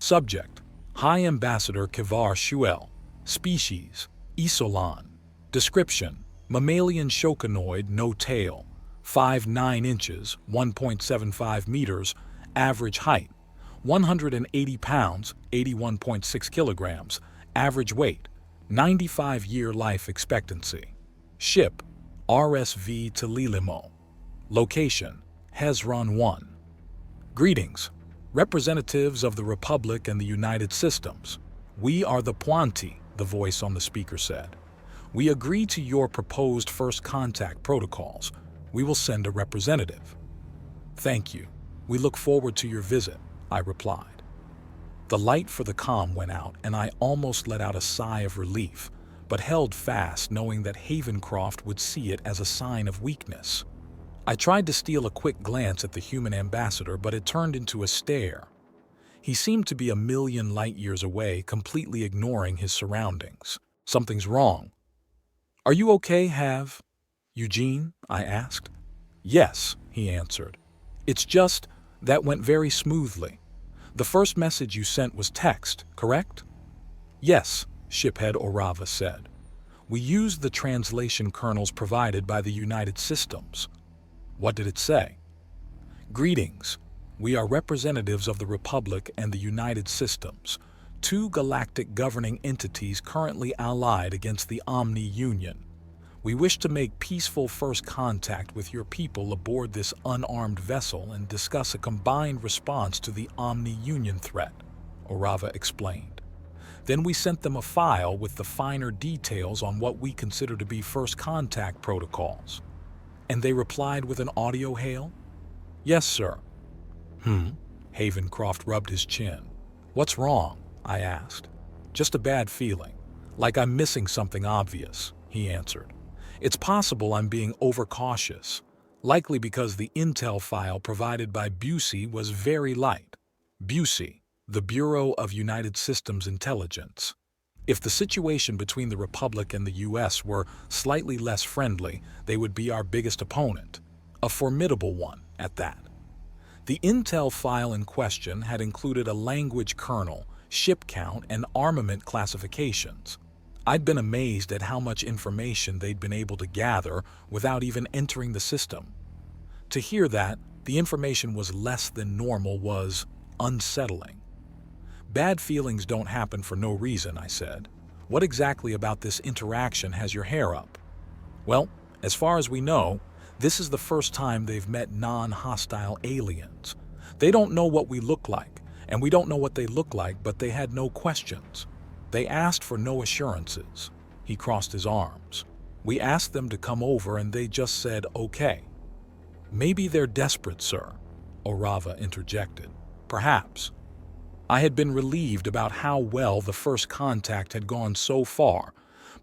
Subject: High Ambassador Kivar Shuel. Species: Isolan. Description: Mammalian shoconoid, no tail. 5'9" inches, 1.75 meters. Average height: 180 pounds, 81.6 kilograms. Average weight: 95-year life expectancy. Ship: RSV Telilimo. Location: Hezron 1. Greetings, representatives of the Republic and the United Systems. We are the Panti, the voice on the speaker said. We agree to your proposed first contact protocols. We will send a representative. Thank you. We look forward to your visit, I replied. The light for the comm went out and I almost let out a sigh of relief, but held fast knowing that Havencroft would see it as a sign of weakness. I tried to steal a quick glance at the human ambassador, but it turned into a stare. He seemed to be a million light years away, completely ignoring his surroundings. Something's wrong. Are you okay, Eugene? I asked. Yes, he answered. It's just, that went very smoothly. The first message you sent was text, correct? Yes, Shiphead Orava said. We used the translation kernels provided by the United Systems. What did it say? Greetings. We are representatives of the Republic and the United Systems, two galactic governing entities currently allied against the Omni Union. We wish to make peaceful first contact with your people aboard this unarmed vessel and discuss a combined response to the Omni Union threat, Orava explained. Then we sent them a file with the finer details on what we consider to be first contact protocols. And they replied with an audio hail? Yes, sir. Havencroft rubbed his chin. What's wrong? I asked. Just a bad feeling, like I'm missing something obvious, he answered. It's possible I'm being overcautious, likely because the intel file provided by Busey was very light. Busey, the Bureau of United Systems Intelligence. If the situation between the Republic and the US were slightly less friendly, they would be our biggest opponent, a formidable one at that. The intel file in question had included a language kernel, ship count, and armament classifications. I'd been amazed at how much information they'd been able to gather without even entering the system. To hear that the information was less than normal was unsettling. Bad feelings don't happen for no reason, I said. What exactly about this interaction has your hair up? Well, as far as we know, this is the first time they've met non-hostile aliens. They don't know what we look like, and we don't know what they look like, but they had no questions. They asked for no assurances. He crossed his arms. We asked them to come over and they just said, okay. Maybe they're desperate, sir, Orava interjected. Perhaps. I had been relieved about how well the first contact had gone so far,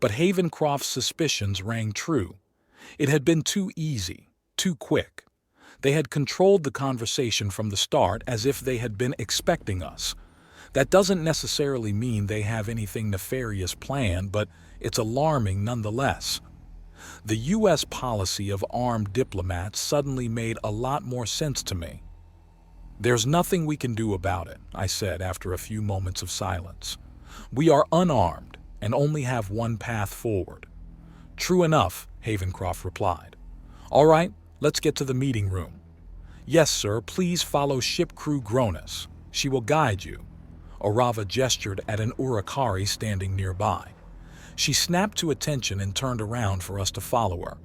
but Havencroft's suspicions rang true. It had been too easy, too quick. They had controlled the conversation from the start as if they had been expecting us. That doesn't necessarily mean they have anything nefarious planned, but it's alarming nonetheless. The U.S. policy of armed diplomats suddenly made a lot more sense to me. There's nothing we can do about it, I said after a few moments of silence. We are unarmed and only have one path forward. True enough, Havencroft replied. All right, let's get to the meeting room. Yes, sir, please follow ship crew Gronus. She will guide you. Orava gestured at an Urakari standing nearby. She snapped to attention and turned around for us to follow her.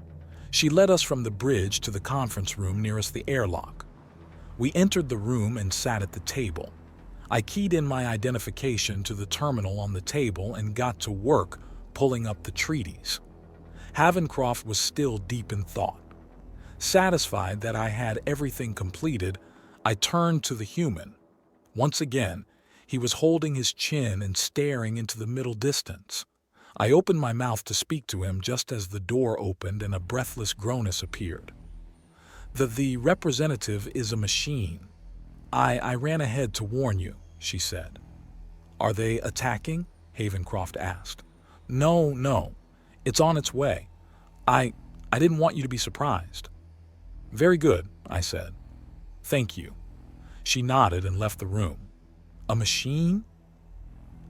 She led us from the bridge to the conference room nearest the airlock. We entered the room and sat at the table. I keyed in my identification to the terminal on the table and got to work pulling up the treaties. Havencroft was still deep in thought. Satisfied that I had everything completed, I turned to the human. Once again, he was holding his chin and staring into the middle distance. I opened my mouth to speak to him just as the door opened and a breathless Gronus appeared. The representative is a machine. I ran ahead to warn you, she said. Are they attacking? Havencroft asked. No. It's on its way. I didn't want you to be surprised. Very good, I said. Thank you. She nodded and left the room. A machine?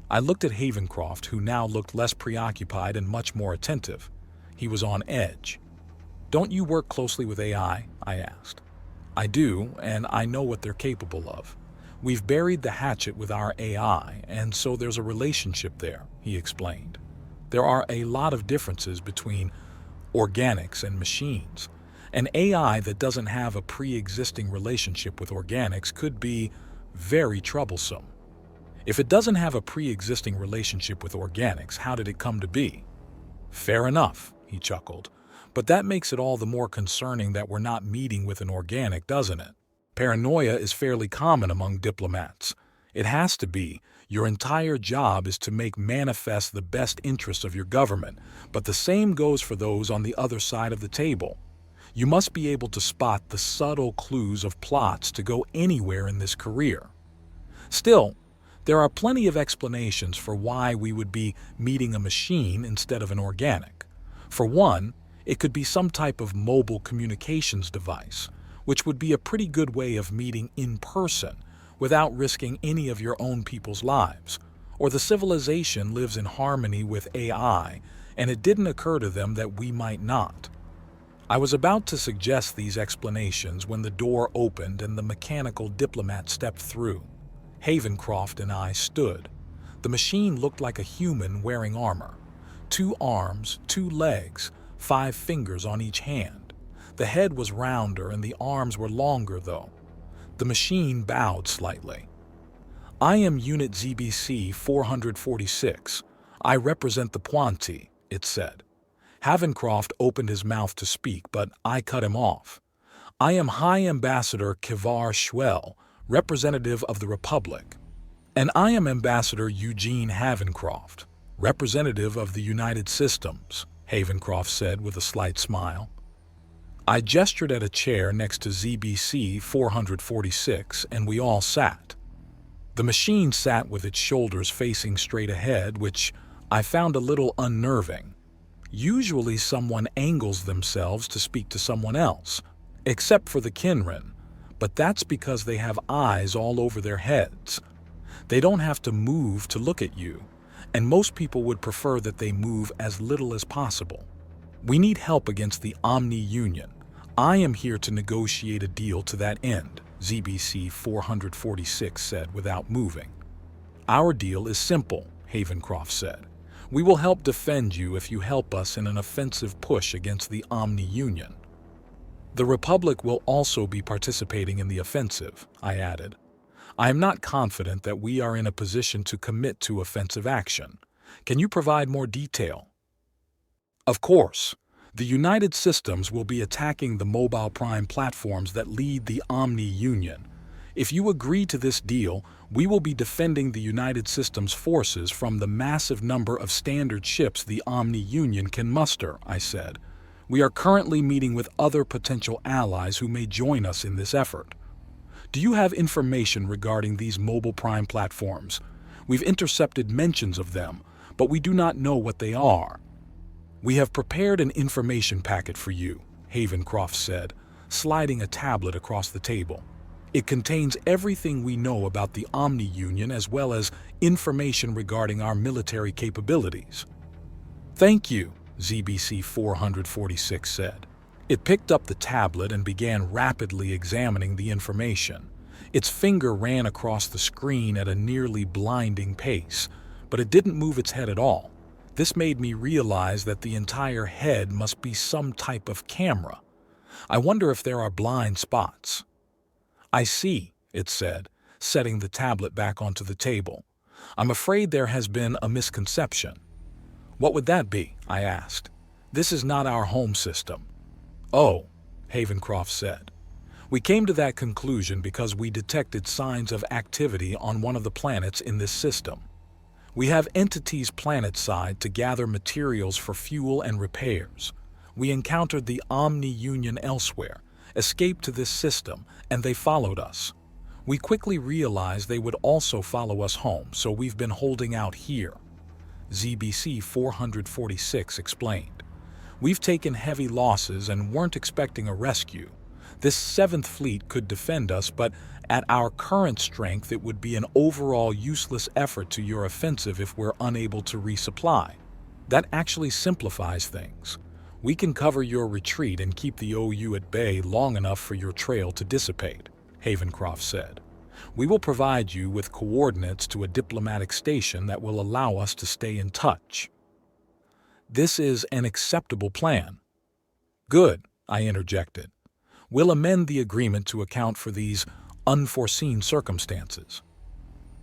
I looked at Havencroft, who now looked less preoccupied and much more attentive. He was on edge. "Don't you work closely with AI?" I asked. "I do, and I know what they're capable of. We've buried the hatchet with our AI, and so there's a relationship there," he explained. "There are a lot of differences between organics and machines. An AI that doesn't have a pre-existing relationship with organics could be very troublesome. If it doesn't have a pre-existing relationship with organics, how did it come to be?" "Fair enough," he chuckled. "But that makes it all the more concerning that we're not meeting with an organic, doesn't it? Paranoia is fairly common among diplomats. It has to be. Your entire job is to make manifest the best interests of your government, but the same goes for those on the other side of the table. You must be able to spot the subtle clues of plots to go anywhere in this career. Still, there are plenty of explanations for why we would be meeting a machine instead of an organic. For one, it could be some type of mobile communications device, which would be a pretty good way of meeting in person without risking any of your own people's lives. Or the civilization lives in harmony with AI, and it didn't occur to them that we might not." I was about to suggest these explanations when the door opened and the mechanical diplomat stepped through. Havencroft and I stood. The machine looked like a human wearing armor. 2 arms, 2 legs, 5 fingers on each hand. The head was rounder and the arms were longer, though. The machine bowed slightly. "I am Unit ZBC 446. I represent the Panti," it said. Havencroft opened his mouth to speak, but I cut him off. "I am High Ambassador Kivar Schwell, representative of the Republic. And I am Ambassador Eugene Havencroft, representative of the United Systems," Havencroft said with a slight smile. I gestured at a chair next to ZBC 446, and we all sat. The machine sat with its shoulders facing straight ahead, which I found a little unnerving. Usually someone angles themselves to speak to someone else, except for the Kinrin, but that's because they have eyes all over their heads. They don't have to move to look at you, and most people would prefer that they move as little as possible. "We need help against the Omni Union. I am here to negotiate a deal to that end," ZBC 446 said without moving. "Our deal is simple," Havencroft said. "We will help defend you if you help us in an offensive push against the Omni Union. The Republic will also be participating in the offensive," I added. "I am not confident that we are in a position to commit to offensive action. Can you provide more detail?" "Of course. The United Systems will be attacking the mobile prime platforms that lead the Omni Union. If you agree to this deal, we will be defending the United Systems forces from the massive number of standard ships the Omni Union can muster," I said. "We are currently meeting with other potential allies who may join us in this effort. Do you have information regarding these mobile prime platforms? We've intercepted mentions of them, but we do not know what they are." "We have prepared an information packet for you," Havencroft said, sliding a tablet across the table. "It contains everything we know about the Omni Union as well as information regarding our military capabilities." "Thank you," ZBC 446 said. It picked up the tablet and began rapidly examining the information. Its finger ran across the screen at a nearly blinding pace, but it didn't move its head at all. This made me realize that the entire head must be some type of camera. I wonder if there are blind spots. "I see," it said, setting the tablet back onto the table. "I'm afraid there has been a misconception." "What would that be?" I asked. "This is not our home system." "Oh," Havencroft said. "We came to that conclusion because we detected signs of activity on one of the planets in this system. We have entities planet-side to gather materials for fuel and repairs. We encountered the Omni Union elsewhere, escaped to this system, and they followed us. We quickly realized they would also follow us home, so we've been holding out here," ZBC 446 explained. "We've taken heavy losses and weren't expecting a rescue. This 7th Fleet could defend us, but at our current strength it would be an overall useless effort to your offensive if we're unable to resupply. That actually simplifies things. We can cover your retreat and keep the OU at bay long enough for your trail to dissipate, Havencroft said. We will provide you with coordinates to a diplomatic station that will allow us to stay in touch. This is an acceptable plan. Good, I interjected. We'll amend the agreement to account for these unforeseen circumstances.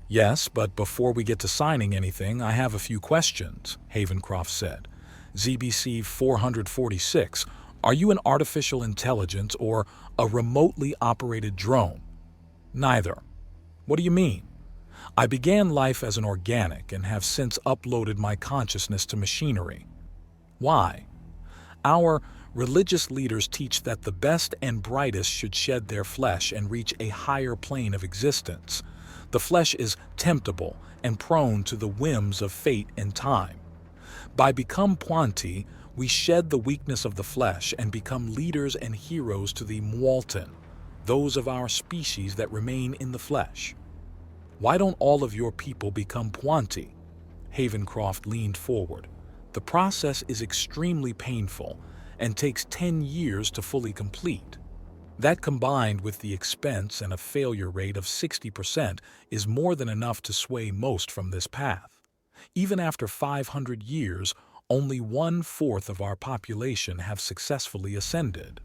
Yes, but before we get to signing anything, I have a few questions, Havencroft said. ZBC 446, are you an artificial intelligence or a remotely operated drone? Neither. What do you mean? I began life as an organic and have since uploaded my consciousness to machinery. Why? Our religious leaders teach that the best and brightest should shed their flesh and reach a higher plane of existence. The flesh is temptable and prone to the whims of fate and time. By become Panti, we shed the weakness of the flesh and become leaders and heroes to the Mwalton, those of our species that remain in the flesh. Why don't all of your people become Panti? Havencroft leaned forward. The process is extremely painful and takes 10 years to fully complete. That, combined with the expense and a failure rate of 60%, is more than enough to sway most from this path. Even after 500 years, only 1/4 of our population have successfully ascended.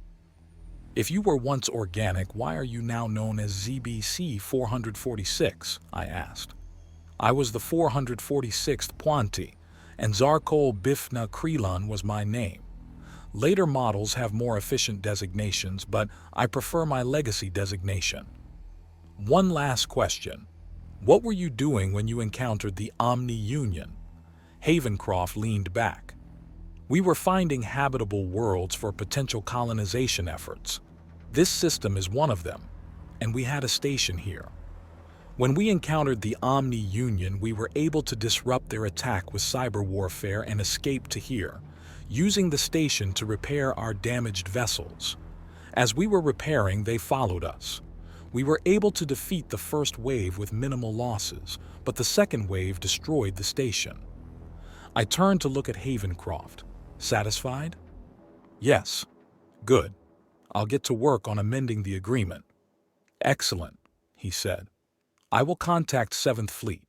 If you were once organic, why are you now known as ZBC 446? I asked. I was the 446th Panti, and Zarkol Bifna Krelon was my name. Later models have more efficient designations, but I prefer my legacy designation. One last question. What were you doing when you encountered the Omni-Union? Havencroft leaned back. We were finding habitable worlds for potential colonization efforts. This system is one of them, and we had a station here. When we encountered the Omni-Union, we were able to disrupt their attack with cyber warfare and escape to here, using the station to repair our damaged vessels. As we were repairing, they followed us. We were able to defeat the first wave with minimal losses, but the second wave destroyed the station. I turned to look at Havencroft. Satisfied? Yes. Good. I'll get to work on amending the agreement. Excellent, he said. I will contact 7th Fleet.